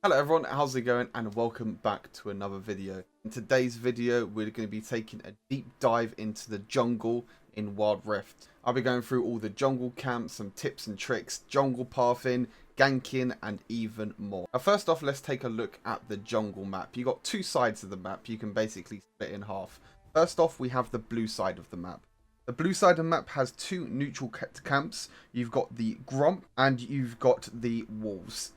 Hello everyone, how's it going, and welcome back to another video. In today's video we're going to be taking a deep dive into the jungle in Wild Rift. I'll be going through all the jungle camps, some tips and tricks, jungle pathing, ganking and even more. Now first off, let's take a look at the jungle map. You've got two sides of the map, you can basically split in half. First off, we have the blue side of the map. The blue side of the map has two neutral camps. You've got the Gromp and you've got the Wolves.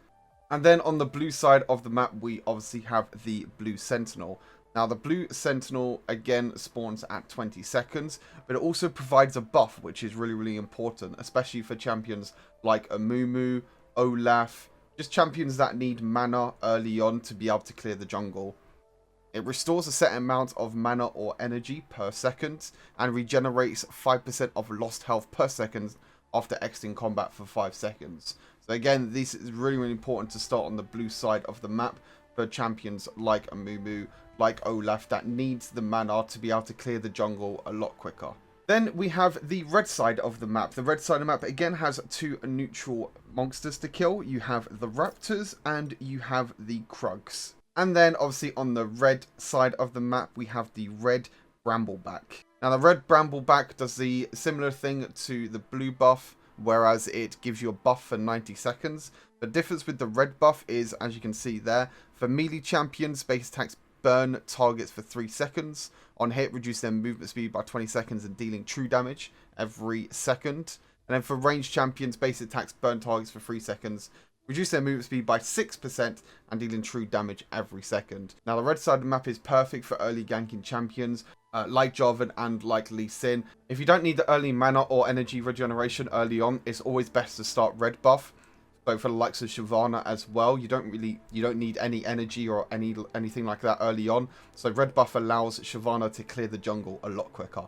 And then on the blue side of the map, we obviously have the Blue Sentinel. Now, the Blue Sentinel, again, spawns at 20 seconds, but it also provides a buff, which is really, really important, especially for champions like Amumu, Olaf, just champions that need mana early on to be able to clear the jungle. It restores a set amount of mana or energy per second, and regenerates 5% of lost health per second after exiting combat for 5 seconds. So again, this is really, really important to start on the blue side of the map for champions like Amumu, like Olaf, that needs the mana to be able to clear the jungle a lot quicker. Then we have the red side of the map. The red side of the map again has two neutral monsters to kill. You have the Raptors and you have the Krugs. And then obviously on the red side of the map, we have the red Brambleback. Now the red Brambleback does the similar thing to the blue buff, whereas it gives you a buff for 90 seconds. The difference with the red buff is, as you can see there, for melee champions, base attacks burn targets for 3 seconds. On hit, reduce their movement speed by 20 seconds and dealing true damage every second. And then for ranged champions, base attacks burn targets for 3 seconds. Reduce their movement speed by 6% and dealing true damage every second. Now the red side of the map is perfect for early ganking champions like Jarvan and like Lee Sin. If you don't need the early mana or energy regeneration early on, it's always best to start red buff. So for the likes of Shyvana as well, you don't need any energy or anything like that early on. So red buff allows Shyvana to clear the jungle a lot quicker.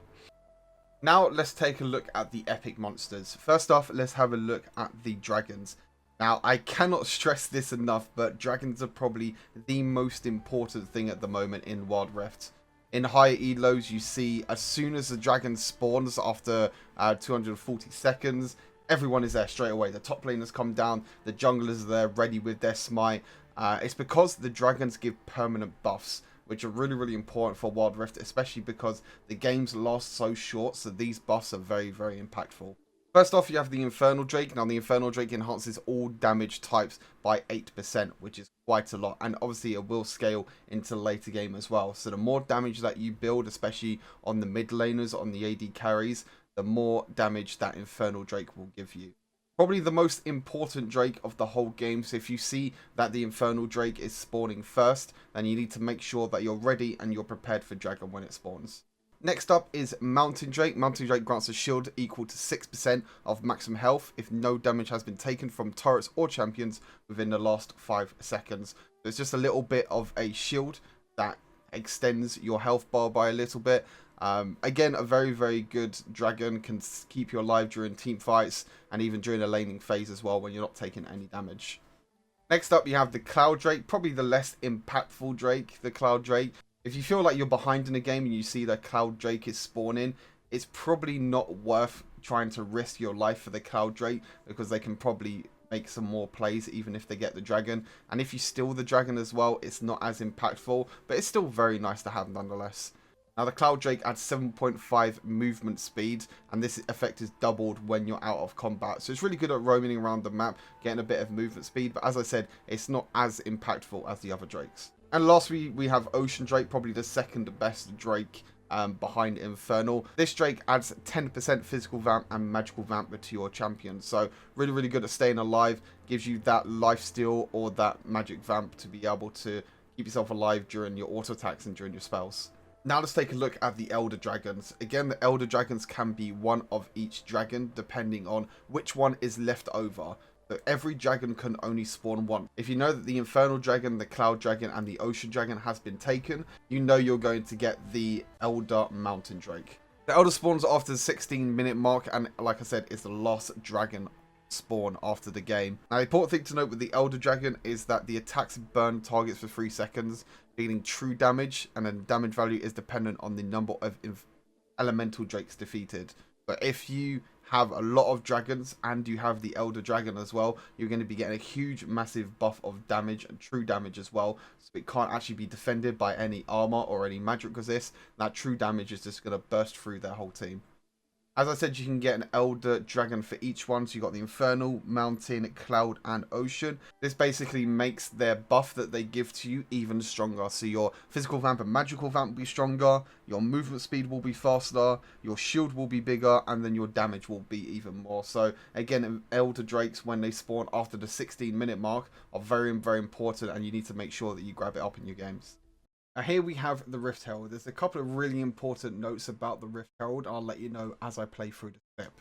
Now let's take a look at the epic monsters. First off, let's have a look at the dragons. Now, I cannot stress this enough, but dragons are probably the most important thing at the moment in Wild Rift. In higher elos, you see as soon as the dragon spawns after 240 seconds, everyone is there straight away. The top laners come down, the junglers are there ready with their smite. It's because the dragons give permanent buffs, which are really, really important for Wild Rift, especially because the games last so short, so these buffs are very, very impactful. First off, you have the Infernal Drake. Now, the Infernal Drake enhances all damage types by 8%, which is quite a lot. And obviously, it will scale into the later game as well. So the more damage that you build, especially on the mid laners, on the AD carries, the more damage that Infernal Drake will give you. Probably the most important Drake of the whole game. So if you see that the Infernal Drake is spawning first, then you need to make sure that you're ready and you're prepared for Dragon when it spawns. Next up is Mountain Drake. Mountain Drake grants a shield equal to 6% of maximum health if no damage has been taken from turrets or champions within the last 5 seconds. So it's just a little bit of a shield that extends your health bar by a little bit. Again, a very, very good dragon, can keep you alive during team fights and even during the laning phase as well when you're not taking any damage. Next up, you have the Cloud Drake, probably the less impactful Drake, the Cloud Drake. If you feel like you're behind in a game and you see that Cloud Drake is spawning, it's probably not worth trying to risk your life for the Cloud Drake, because they can probably make some more plays even if they get the dragon. And if you steal the dragon as well, it's not as impactful, but it's still very nice to have nonetheless. Now the Cloud Drake adds 7.5 movement speed, and this effect is doubled when you're out of combat. So it's really good at roaming around the map, getting a bit of movement speed, but as I said, it's not as impactful as the other Drakes. And lastly, we have Ocean Drake, probably the second best Drake behind Infernal. This Drake adds 10% physical vamp and magical vamp to your champion. So really, really good at staying alive. Gives you that lifesteal or that magic vamp to be able to keep yourself alive during your auto attacks and during your spells. Now let's take a look at the Elder Dragons. Again, the Elder Dragons can be one of each dragon depending on which one is left over. So every dragon can only spawn one. If you know that the Infernal Dragon, the Cloud Dragon, and the Ocean Dragon has been taken, you know you're going to get the Elder Mountain Drake. The Elder spawns after the 16-minute mark, and like I said, is the last dragon spawn after the game. Now, the important thing to note with the Elder Dragon is that the attacks burn targets for 3 seconds, dealing true damage, and then damage value is dependent on the number of elemental drakes defeated. But if you have a lot of dragons and you have the Elder Dragon as well, you're going to be getting a huge massive buff of damage and true damage as well. So it can't actually be defended by any armor or any magic resist. That true damage is just going to burst through their whole team. As I said, you can get an Elder Dragon for each one. So you got the Infernal, Mountain, Cloud, and Ocean. This basically makes their buff that they give to you even stronger. So your Physical Vamp and Magical Vamp will be stronger. Your movement speed will be faster. Your shield will be bigger. And then your damage will be even more. So again, Elder Drakes, when they spawn after the 16-minute mark, are very, very important. And you need to make sure that you grab it up in your games. Now here we have the Rift Herald. There's a couple of really important notes about the Rift Herald. I'll let you know as I play through the clip.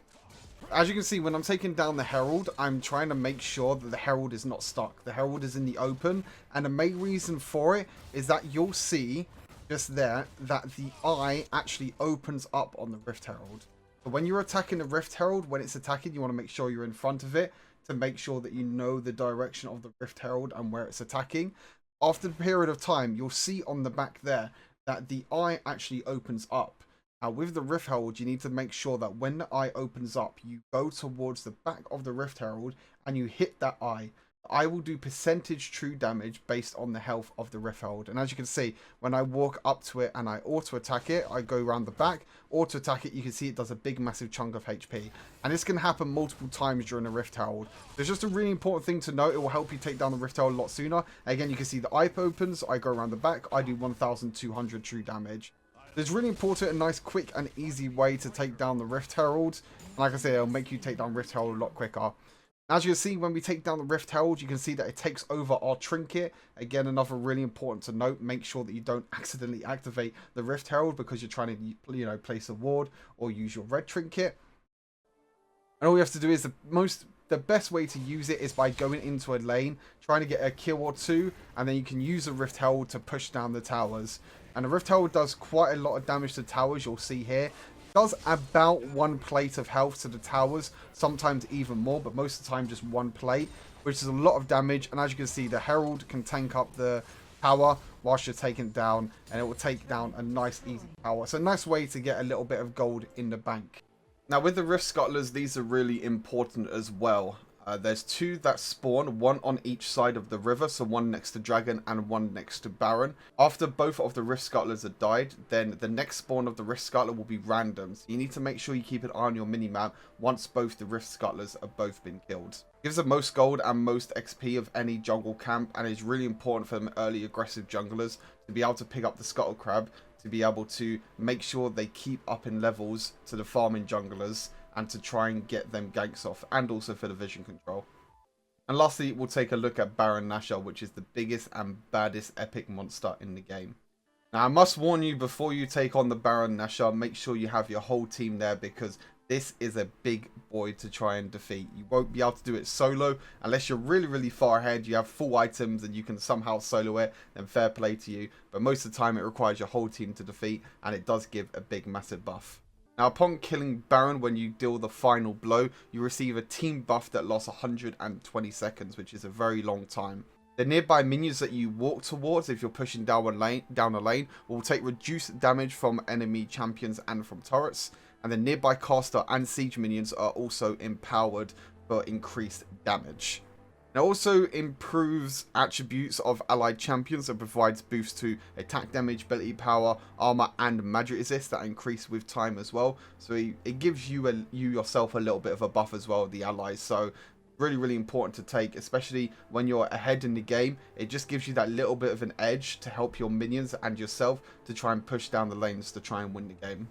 As you can see, when I'm taking down the Herald, I'm trying to make sure that the Herald is not stuck. The Herald is in the open, and the main reason for it is that you'll see just there that the eye actually opens up on the Rift Herald. So when you're attacking the Rift Herald, when it's attacking, you want to make sure you're in front of it to make sure that you know the direction of the Rift Herald and where it's attacking. After the period of time, you'll see on the back there that the eye actually opens up. Now, with the Rift Herald, you need to make sure that when the eye opens up, you go towards the back of the Rift Herald and you hit that eye. I will do percentage true damage based on the health of the Rift Herald. And as you can see, when I walk up to it and I auto attack it, I go around the back, auto attack it, you can see it does a big massive chunk of HP. And this can happen multiple times during the Rift Herald. There's just a really important thing to note. It will help you take down the Rift Herald a lot sooner. Again, you can see the eye opens, I go around the back, I do 1200 true damage. There's really important, a nice, quick and easy way to take down the Rift Herald. And like I say, it'll make you take down Rift Herald a lot quicker. As you can see, when we take down the Rift Herald, you can see that it takes over our trinket. Again, another really important to note, make sure that you don't accidentally activate the Rift Herald because you're trying to, you know, place a ward or use your red trinket. And all you have to do is the best way to use it is by going into a lane, trying to get a kill or two, and then you can use the Rift Herald to push down the towers. And the Rift Herald does quite a lot of damage to towers, you'll see here. Does about 1 plate of health to the towers, sometimes even more, but most of the time just 1 plate, which is a lot of damage. And as you can see, the Herald can tank up the tower whilst you're taking it down, and it will take down a nice easy tower. It's a nice way to get a little bit of gold in the bank. Now with the Rift Scuttlers, these are really important as well. There's 2 that spawn, 1 on each side of the river, so 1 next to Dragon and 1 next to Baron. After both of the Rift Scuttlers are died, then the next spawn of the Rift Scuttler will be random. So you need to make sure you keep an eye on your minimap once both the Rift Scuttlers are both been killed. It gives the most gold and most XP of any jungle camp, and is really important for them early aggressive junglers to be able to pick up the Scuttle Crab, to be able to make sure they keep up in levels to the farming junglers, and to try and get them ganks off, and also for the vision control. And lastly, we'll take a look at Baron Nashor, which is the biggest and baddest epic monster in the game. Now, I must warn you, before you take on the Baron Nashor, make sure you have your whole team there, because this is a big boy to try and defeat. You won't be able to do it solo, unless you're really, really far ahead, you have full items and you can somehow solo it, then fair play to you. But most of the time, it requires your whole team to defeat, and it does give a big, massive buff. Now, upon killing Baron, when you deal the final blow, you receive a team buff that lasts 120 seconds, which is a very long time. The nearby minions that you walk towards, if you're pushing down a lane, will take reduced damage from enemy champions and from turrets. And the nearby caster and siege minions are also empowered for increased damage. It also improves attributes of allied champions and provides boosts to attack damage, ability power, armor, and magic resist that increase with time as well. So it gives you yourself a little bit of a buff as well, the allies. So really, really important to take, especially when you're ahead in the game. It just gives you that little bit of an edge to help your minions and yourself to try and push down the lanes to try and win the game.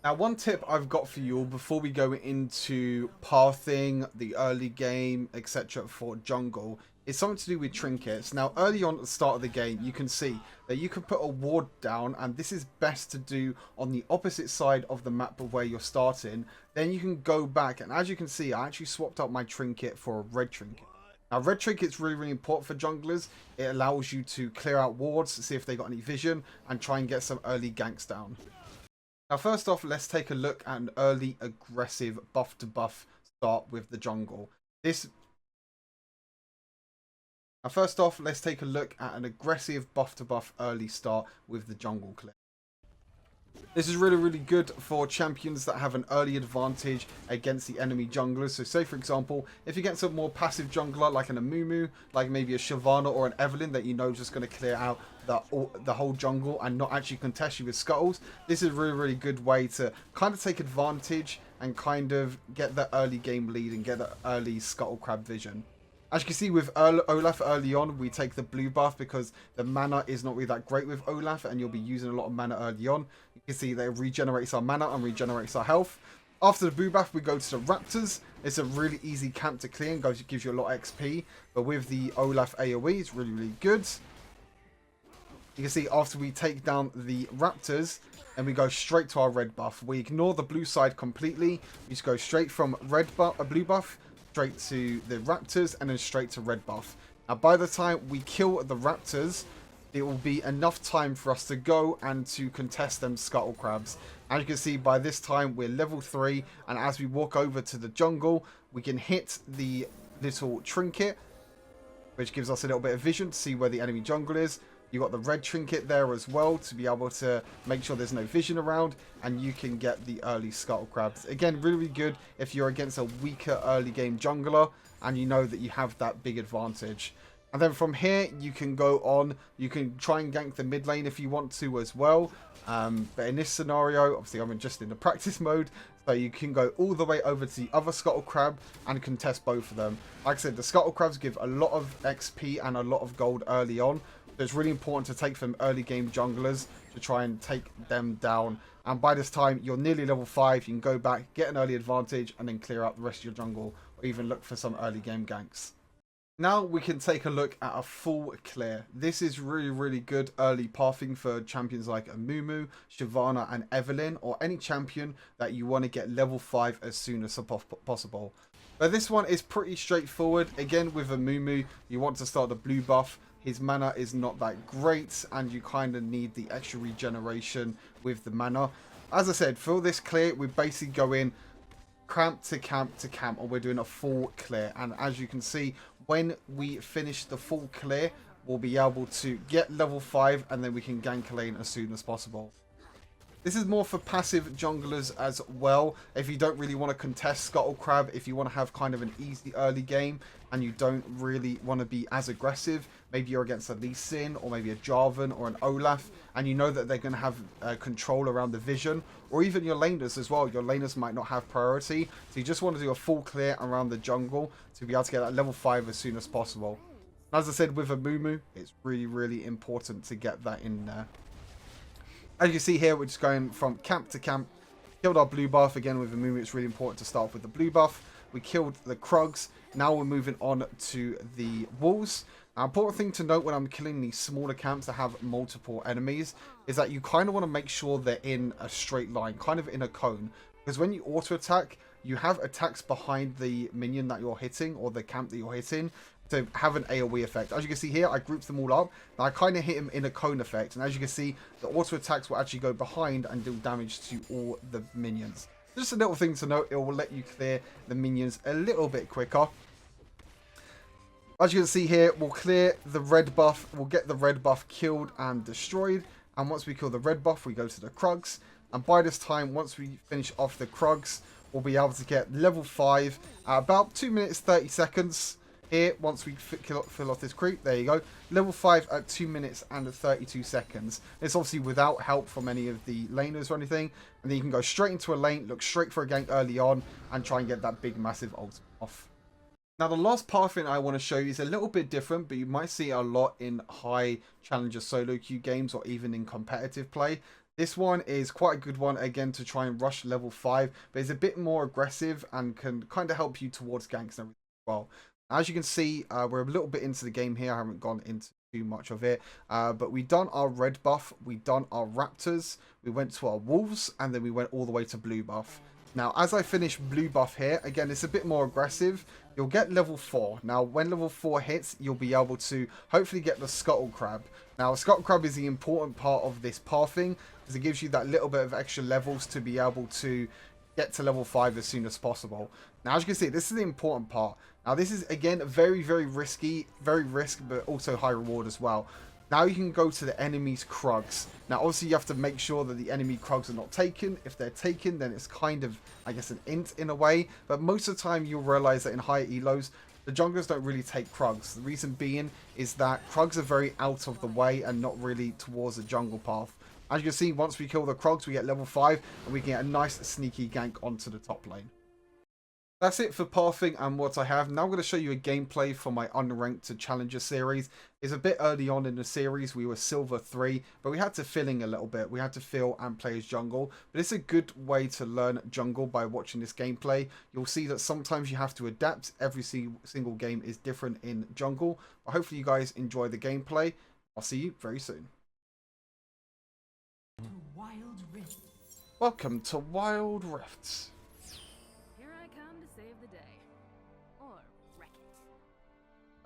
Now, one tip I've got for you all before we go into pathing, the early game, etc. for jungle, is something to do with trinkets. Now, early on at the start of the game, you can see that you can put a ward down, and this is best to do on the opposite side of the map of where you're starting. Then you can go back, and as you can see, I actually swapped out my trinket for a red trinket. Now, red trinket's really, really important for junglers. It allows you to clear out wards, see if they got any vision, and try and get some early ganks down. Now, first off, let's take a look at an early aggressive buff to buff start with the jungle. Now, first off, let's take a look at an aggressive buff to buff early start with the jungle clip. This is really, really good for champions that have an early advantage against the enemy junglers. So say, for example, if you get some more passive jungler like an Amumu, like maybe a Shyvana or an Evelynn that you know is just going to clear out the whole jungle and not actually contest you with scuttles, this is a really, really good way to kind of take advantage and kind of get the early game lead and get the early scuttle crab vision. As you can see with Olaf early on, we take the blue buff because the mana is not really that great with Olaf and you'll be using a lot of mana early on. You can see that it regenerates our mana and regenerates our health. After the blue buff, we go to the Raptors. It's a really easy camp to clear and gives you a lot of XP. But with the Olaf AoE, it's really, really good. You can see after we take down the Raptors, and we go straight to our red buff. We ignore the blue side completely. We just go straight from blue buff, straight to the Raptors, and then straight to red buff. Now, by the time we kill the Raptors, it will be enough time for us to go and to contest them scuttle crabs. As you can see, by this time, we're level 3, and as we walk over to the jungle, we can hit the little trinket, which gives us a little bit of vision to see where the enemy jungle is. You got the red trinket there as well to be able to make sure there's no vision around, and you can get the early scuttle crabs. Again, really, really good if you're against a weaker early game jungler and you know that you have that big advantage. And then from here, you can go on. You can try and gank the mid lane if you want to as well. But in this scenario, obviously I'm just in the practice mode, so you can go all the way over to the other scuttle crab and contest both of them. Like I said, the scuttle crabs give a lot of XP and a lot of gold early on. So it's really important to take them early game junglers to try and take them down. And by this time, you're nearly level 5. You can go back, get an early advantage, and then clear out the rest of your jungle, or even look for some early game ganks. Now we can take a look at a full clear. This is really, really good early pathing for champions like Amumu, Shyvana, and Evelynn, or any champion that you want to get level 5 as soon as possible. But this one is pretty straightforward. Again, with Amumu, you want to start the blue buff. His mana is not that great, and you kind of need the extra regeneration with the mana. As I said, for this clear, we basically go in camp to camp to camp, or we're doing a full clear. And as you can see, when we finish the full clear, we'll be able to get level 5, and then we can gank lane as soon as possible. This is more for passive junglers as well. If you don't really want to contest Scuttle Crab, if you want to have kind of an easy early game and you don't really want to be as aggressive, maybe you're against a Lee Sin or maybe a Jarvan or an Olaf, and you know that they're going to have control around the vision, or even your laners as well. Your laners might not have priority, so you just want to do a full clear around the jungle to be able to get that level 5 as soon as possible. As I said, with Amumu, it's really, really important to get that in there. As you can see here, we're just going from camp to camp. Killed our blue buff. Again, with Amumu, it's really important to start with the blue buff. We killed the Krugs. Now we're moving on to the wolves. Now, important thing to note when I'm killing these smaller camps that have multiple enemies is that you kind of want to make sure they're in a straight line, kind of in a cone. Because when you auto-attack, you have attacks behind the minion that you're hitting or the camp that you're hitting to have an AoE effect. As you can see here, I grouped them all up. Now I kind of hit him in a cone effect. And as you can see, the auto attacks will actually go behind and do damage to all the minions. Just a little thing to note, it will let you clear the minions a little bit quicker. As you can see here, we'll clear the red buff. We'll get the red buff killed and destroyed. And once we kill the red buff, we go to the Krugs. And by this time, once we finish off the Krugs, we'll be able to get level 5 at about 2 minutes 30 seconds. Here, once we fill off this creep, there you go. Level 5 at 2 minutes and 32 seconds. It's obviously without help from any of the laners or anything. And then you can go straight into a lane, look straight for a gank early on, and try and get that big, massive ultimate off. Now, the last pathing I want to show you is a little bit different, but you might see it a lot in high challenger solo queue games or even in competitive play. This one is quite a good one, again, to try and rush level 5, but it's a bit more aggressive and can kind of help you towards ganks and everything as well. As you can see, we're a little bit into the game here. I haven't gone into too much of it. But we've done our red buff. We've done our raptors. We went to our wolves. And then we went all the way to blue buff. Now, as I finish blue buff here, again, it's a bit more aggressive. You'll get level 4. Now, when level 4 hits, you'll be able to hopefully get the Scuttle Crab. Now, Scuttle Crab is the important part of this pathing because it gives you that little bit of extra levels to be able to get to level 5 as soon as possible. Now, as you can see, this is the important part. Now, this is, again, very, very risky, but also high reward as well. Now you can go to the enemy's Krugs. Now obviously you have to make sure that the enemy Krugs are not taken. If they're taken, then it's kind of, I guess, an int in a way. But most of the time you'll realize that in higher elos, the junglers don't really take Krugs. The reason being is that Krugs are very out of the way and not really towards the jungle path. As you can see, once we kill the Krugs, we get level 5 and we can get a nice sneaky gank onto the top lane. That's it for pathing and what I have. Now I'm going to show you a gameplay for my unranked to challenger series. It's a bit early on in the series. We were silver 3, but we had to fill in a little bit. We had to fill and play as jungle. But it's a good way to learn jungle by watching this gameplay. You'll see that sometimes you have to adapt. Every single game is different in jungle. But hopefully you guys enjoy the gameplay. I'll see you very soon. Wild Rift. Welcome to Wild Rifts.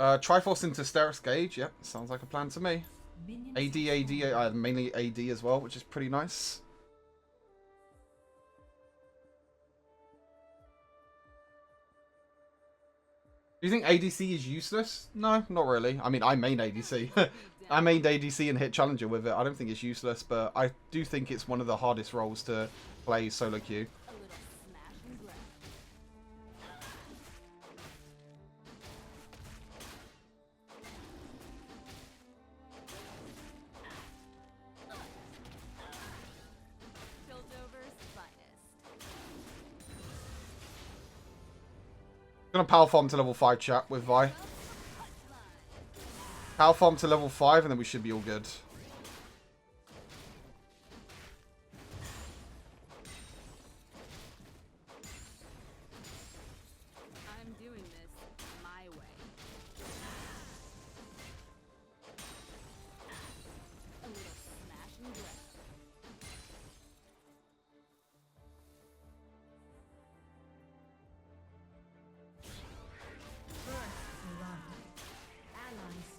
Triforce into Steris Gauge, yep, sounds like a plan to me. AD, mainly AD as well, which is pretty nice. Do you think ADC is useless? No, not really. I mean, I main ADC. I mained ADC and hit Challenger with it. I don't think it's useless, but I do think it's one of the hardest roles to play solo queue. Gonna power farm to level 5, chat, with Vi. Power farm to level 5 and then we should be all good. I'm doing this my way. A little smash and grab.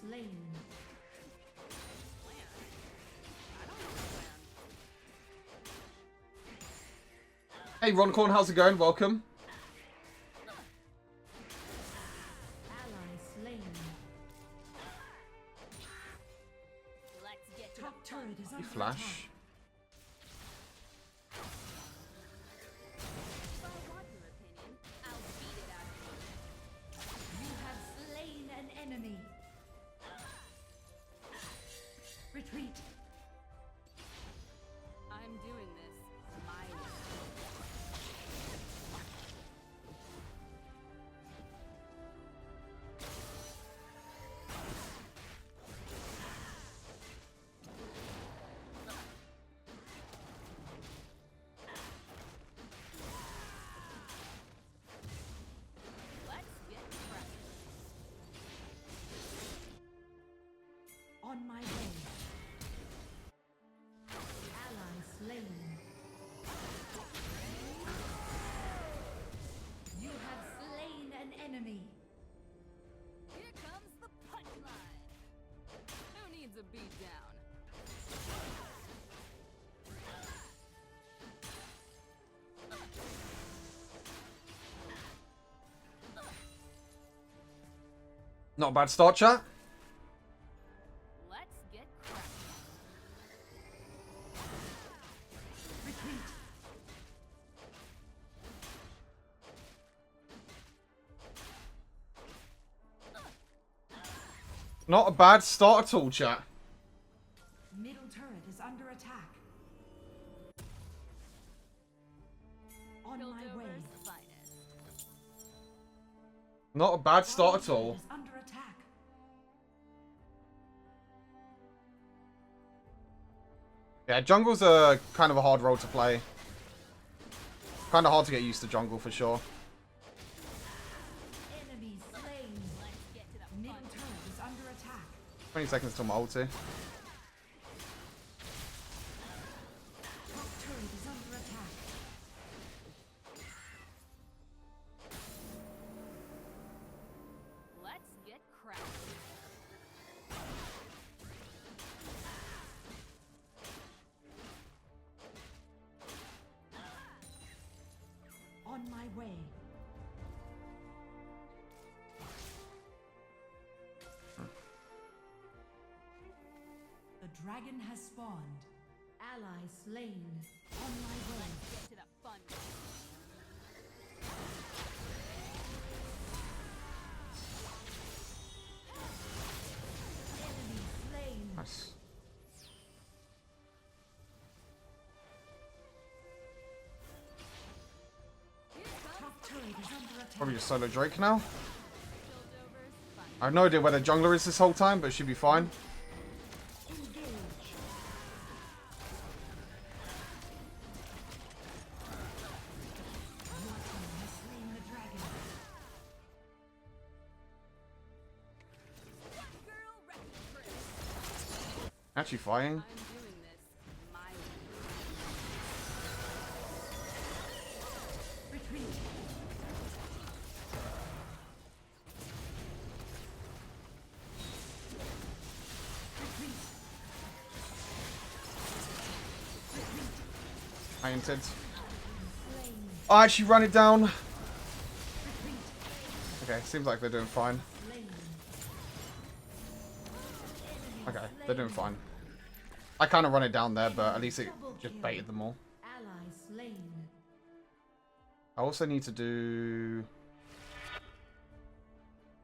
Slain. Hey Roncorn, how's it going? Welcome. Ally slain. Let's get top turret is You under flash. attack. If I want your opinion, I'll beat it out of you. You have slain an enemy. Retreat. I'm doing this my way. Let's get cracking. On my way. Slain. You have slain an enemy. Here comes the punchline. Who needs a beat down? Not a bad start, chat. Let's get cracking. Retreat. Not a bad start at all, chat. Middle turret is under attack. On my way. Not a bad start at all. Is under attack. Yeah, jungle's a kind of a hard role to play. Kind of hard to get used to jungle for sure. Enemy slain. Let's get to the middle turret is under attack. 20 seconds till my ulti. Top turret is under attack. Let's get cracking. On my way. The dragon has spawned. Ally slain. On my way. Get to the fun. Enemy slain. Nice. Top turret is under attack. Probably just solo Drake now. Buildovers, fun. I have no idea where the jungler is this whole time, but it should be fine. Engage. Your team has slain the dragon. Girl wrecking crew. Actually fighting. I'm doing this my way. Retreat. Retreat. I entered. Slain. Oh, I actually run it down. Retreat. Okay, seems like they're doing fine. Slain. Okay, they're doing fine. I kind of run it down there, but at least it just baited them all. Ally slain. I also need to do...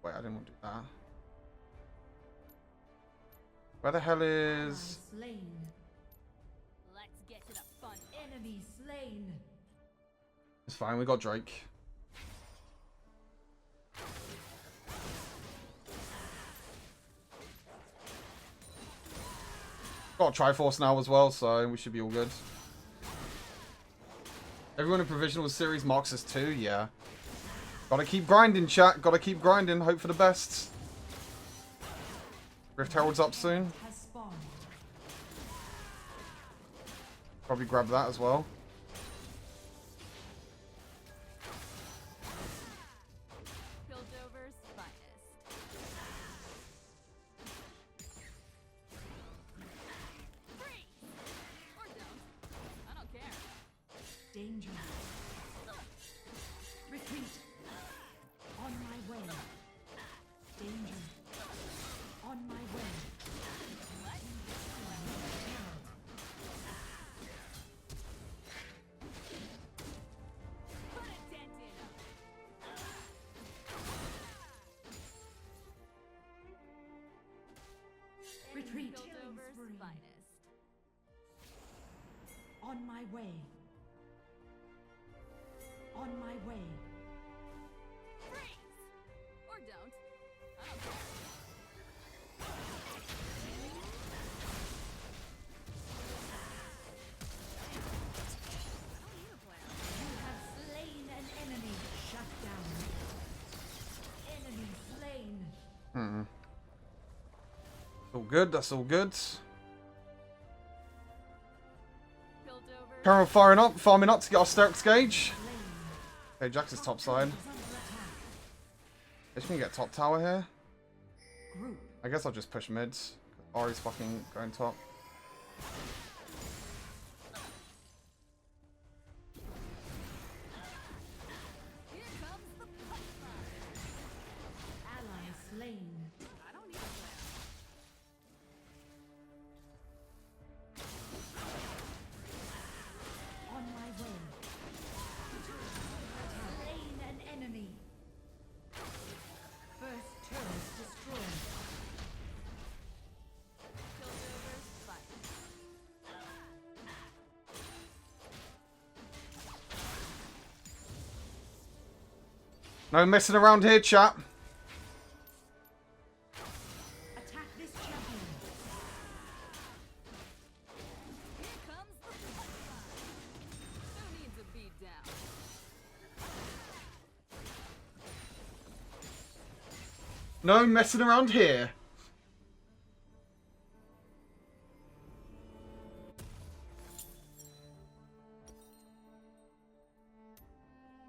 Wait, I didn't want to do that. Where the hell Ally is... slain. Let's get to the fun. Enemy slain. It's fine, we got Drake. Got a Triforce now as well, so we should be all good. Everyone in Provisional Series marks us 2, yeah. Gotta keep grinding, chat. Gotta keep grinding. Hope for the best. Rift Herald's up soon. Has spawned. Probably grab that as well. Buildovers, finest. Free! Or don't. I don't care. Danger. Retreat. On my way. Danger. On my way. Herald. Put a dent in 'em. Retreat. Buildovers, Killing spree. finest. On my way. On my way. Freeze! Or don't. I don't care. I don't need a plan. You have slain an enemy. Shut down. Enemy slain. Hmm. All good. That's all good. Buildovers, Carol farming up to get our Sterix gauge. Slain. Okay, Jax is top side. Is under attack. Is she gonna get top tower here? Group. I guess I'll just push mid. Ari's fucking going top. here comes the punchline. Ally slain. I don't need a plan. On my way. Slain an enemy. First turret destroyed. Buildovers, finest. No messing around here, chat. Attack this champion. Here comes the punchline. Who needs a beat down? No messing around here.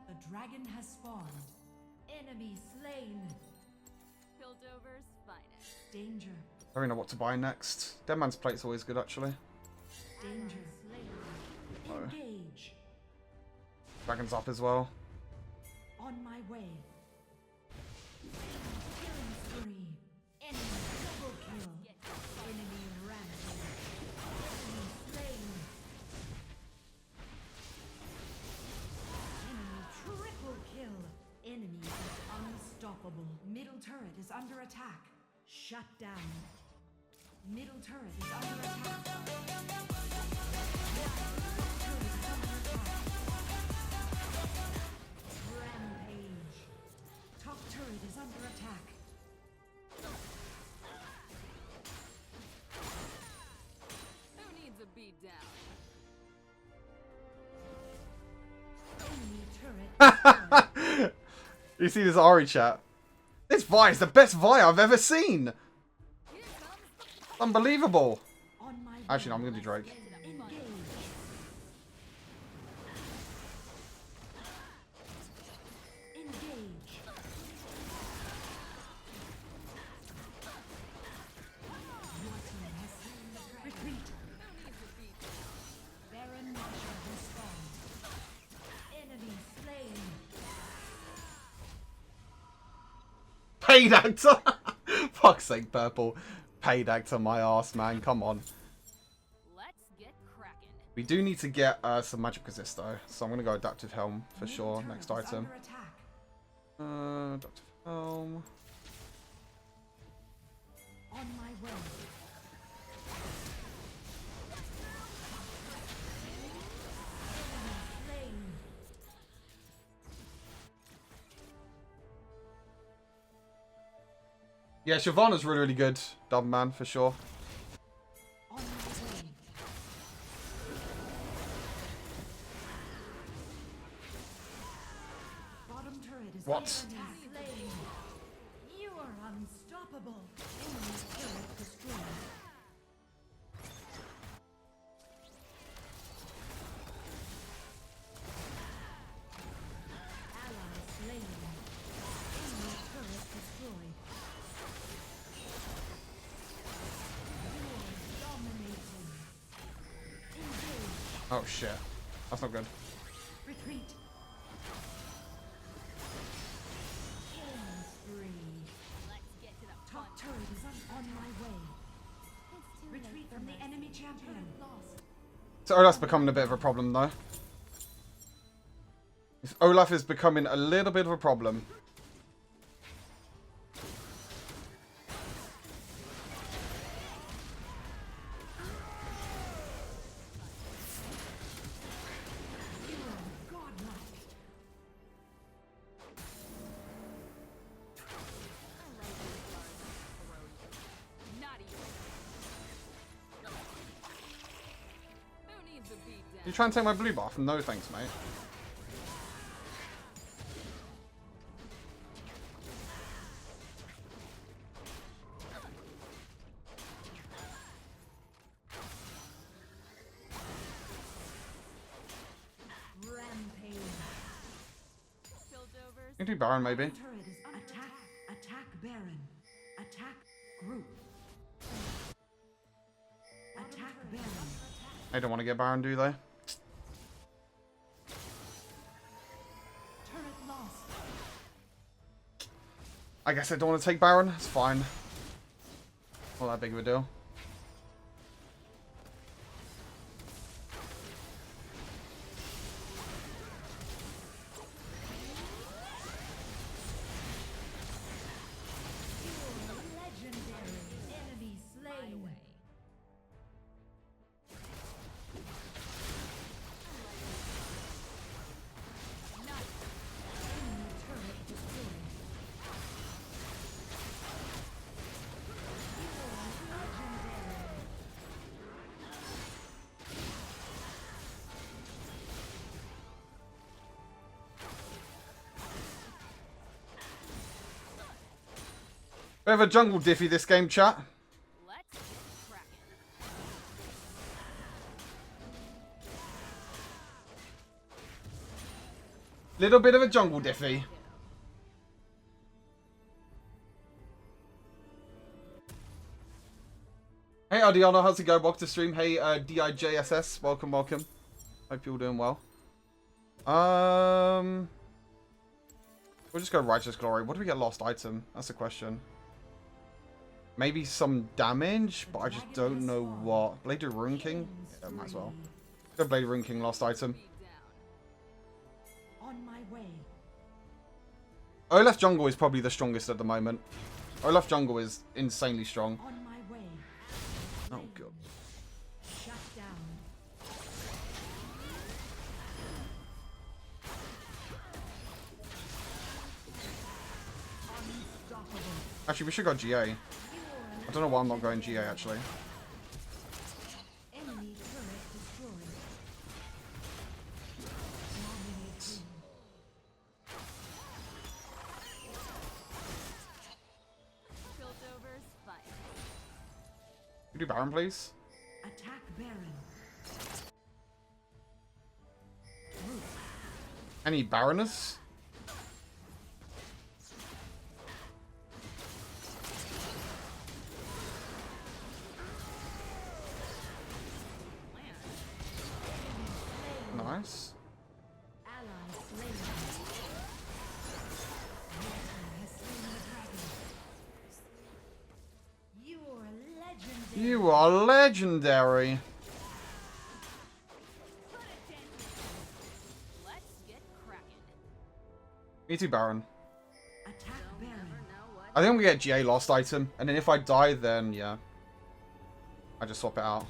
The dragon has spawned. Enemy slain. Buildovers, finest. Danger. I don't know what to buy next. Dead Man's Plate's always good, actually. Danger slain. Oh. Engage. Dragon's up as well. On my way. Killing spree. Enemy double kill. Enemy rampage. is under attack. Shut down. Middle turret is under attack. Turret is under attack. Rampage. Top turret is under attack. Who needs a beat down? Enemy turret. You see this Ari chat? This Vi is the best Vi I've ever seen. Unbelievable. On my Actually, no, I'm gonna do Drake. engage. Engage. Your team has slain the dragon. Retreat. Baron Nashor has spawned. Enemy slain. Paid actor. Fuck's sake, purple. Paid actor, my ass, man. Come on. Let's get cracking. We do need to get some magic resist though, so I'm gonna go adaptive helm for Middle sure. turret Next is item. under attack. Adaptive helm. On my way. Enemy slain. Yeah, Shyvana's really, really good. Dumb man for sure. On my way. Bottom turret is What? under attack. Slain. You are unstoppable. Enemy turret destroyed. Ally slain. Enemy turret destroyed. You are dominating. Engage. Oh shit. That's not good. Retreat. Killing spree. Let's get to the Top turret is on my way. Retreat from the enemy champion. Lost. So Olaf's becoming a bit of a problem though. Olaf is becoming a little bit of a problem. You are godlike. Not even. Who needs a beat down? You trying to take my blue buff? No thanks, mate. Rampage. Piltovers. You can do Baron maybe. Turret is attack. Attack Baron. Attack group. Attack Baron. They don't want to get Baron, do they? Turret lost. I guess I don't want to take Baron. It's fine. Not that big of a deal. Legendary. Enemy slain. Enemy turret destroyed. Legendary. We have a jungle diffy this game, chat. Let's get cracking. Little bit of a jungle diffy. Hey Adiana, how's it going? Welcome to stream. Hey DIJSS, welcome, welcome. Hope you're all doing well. We'll just go Righteous Glory. What do we get lost item? That's the question. Maybe some damage, but I just don't know what. Blade of Rune King? Yeah, might as well. Go Blade of Rune King, lost item. Beat down. On my way. Olaf jungle is probably the strongest at the moment. Our left jungle is insanely strong. On my way. Oh god. Shut down. Unstoppable. Actually, we should go GA. I don't know why I'm not going GA actually. Enemy turret destroyed. Dominating. Piltover's fine. Can you do Baron, please? Attack Baron. Any Baroness? Nice. Ally slain. Nashor has slain the dragon. You're legendary. You are legendary. Let's get cracking. Me too, Baron. Attack Baron. Never know what. I think I'm gonna get GA last item, and then if I die, then yeah, I just swap it out.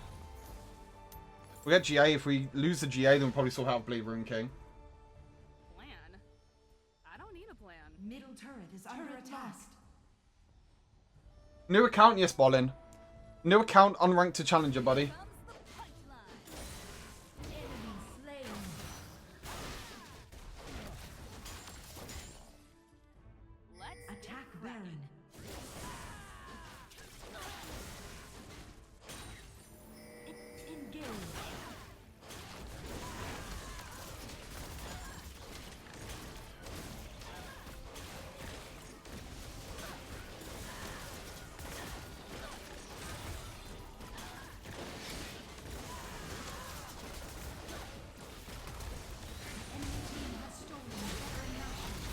We get GA. If we lose the GA, then we'll probably swap out Blade Rune King. Plan? I don't need a plan. Middle turret is under attack. New account, yes, Bolin. New account, unranked to challenger, buddy. Comes the punchline. Enemy slain. Let's Attack get Baron. cracking. Engage. Enemy team has stolen Baron Nashor.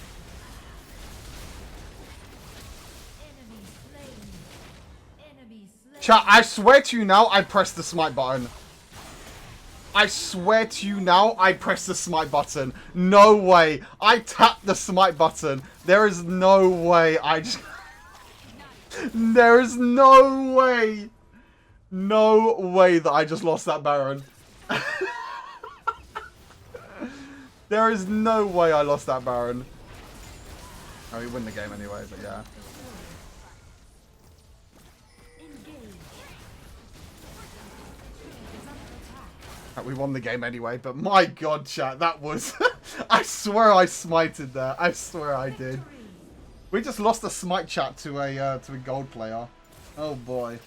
Enemy slain. Enemy slain. Chat, I swear to you now, I pressed the smite button. I swear to you now, I pressed the smite button. No way. I tapped the smite button. There is no way. I just... There is no way. No way that I just lost that Baron. There is no way I lost that Baron. Oh, we win the game anyway, but yeah. Engage. We won the game anyway, but my god, chat, that was... I swear I smited there. I swear I did. Victory. We just lost a smite chat to a gold player. Oh boy.